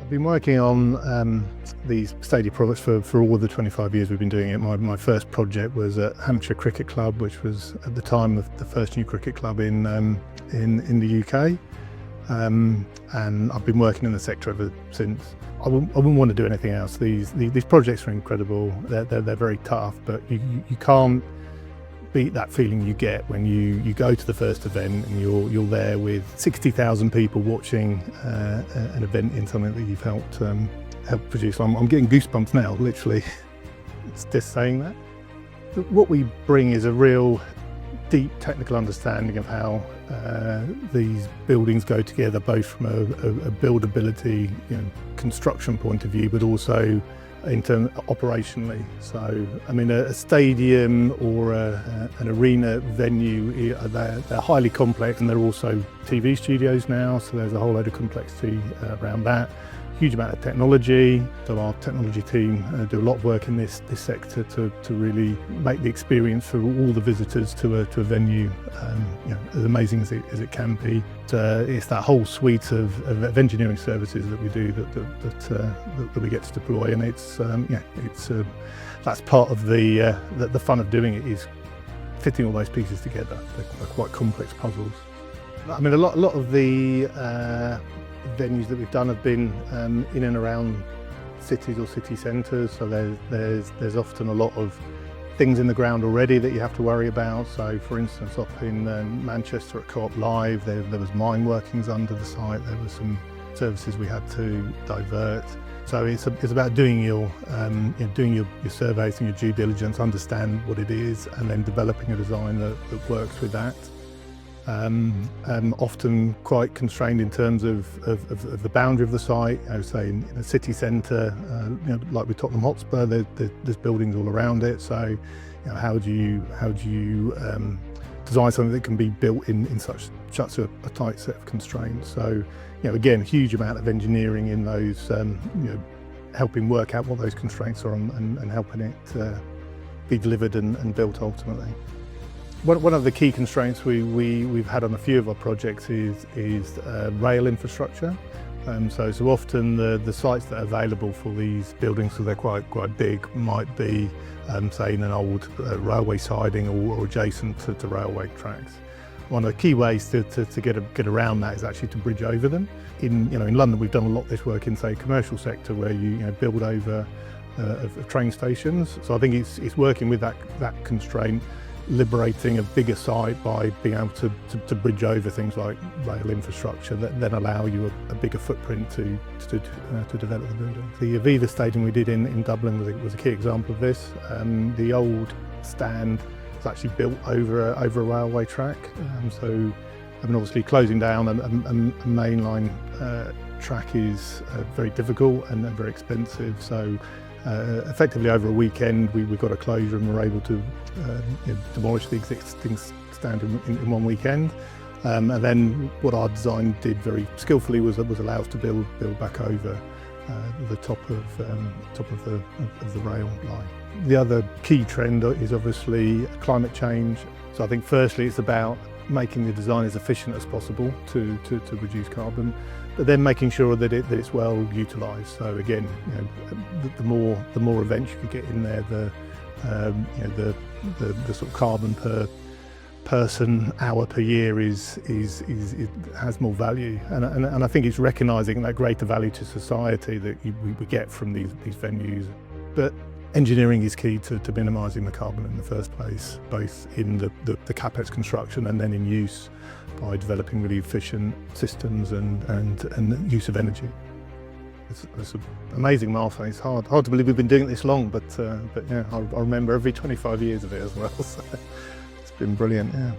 I've been working on these stadium products for all of the 25 years we've been doing it. My first project was at Hampshire Cricket Club, which was at the time the first new cricket club in the UK. And I've been working in the sector ever since. I wouldn't want to do anything else. These projects are incredible. They're very tough, but you can't beat that feeling you get when you go to the first event and you're there with 60,000 people watching an event in something that you've helped produce. I'm getting goosebumps now, literally. It's just saying that. What we bring is a real deep technical understanding of how these buildings go together, both from a buildability, construction point of view, but also in terms operationally. So, I mean, a stadium or an arena venue, they're highly complex, and they're also TV studios now, so there's a whole load of complexity around that. Huge amount of technology. So our technology team do a lot of work in this sector to really make the experience for all the visitors to a venue as amazing as it can be. It's that whole suite of engineering services that we do that we get to deploy, and that's part of the fun of doing it, is fitting all those pieces together. They're quite complex puzzles. I mean, a lot of the venues that we've done have been in and around cities or city centres, so there's often a lot of things in the ground already that you have to worry about. So, for instance, up in Manchester at Co-op Live, there was mine workings under the site. There were some services we had to divert. So it's about doing your surveys and your due diligence, understand what it is, and then developing a design that works with that. Often quite constrained in terms of the boundary of the site. Say in a city centre, like with Tottenham Hotspur, there's buildings all around it. So, how do you design something that can be built in such a tight set of constraints? So, again, huge amount of engineering in those, helping work out what those constraints are and helping it be delivered and built ultimately. One of the key constraints we've had on a few of our projects is rail infrastructure. So often the sites that are available for these buildings, so they're quite big, might be say in an old railway siding or adjacent to railway tracks. One of the key ways to get around that is actually to bridge over them. In London, we've done a lot of this work in, say, commercial sector, where you build over of train stations. So I think it's working with that constraint, liberating a bigger site by being able to bridge over things like rail infrastructure that then allow you a bigger footprint to develop the building. The Aviva Stadium we did in Dublin was a key example of this. The old stand was actually built over a railway track. So, obviously closing down a mainline track is very difficult and very expensive. So, effectively over a weekend we got a closure and were able to demolish the existing stand in one weekend, and then what our design did very skillfully was allow us to build back over the top of the rail line. The other key trend is obviously climate change. So I think firstly it's about making the design as efficient as possible to reduce carbon, but then making sure that it's well utilised. So again, the more events you could get in there, the sort of carbon per person hour per year it has more value, and I think it's recognising that greater value to society that we get from these venues. But engineering is key to minimising the carbon in the first place, both in the capex construction and then in use by developing really efficient systems and use of energy. It's an amazing milestone. It's hard to believe we've been doing it this long, but yeah, I remember every 25 years of it as well. So it's been brilliant. Yeah.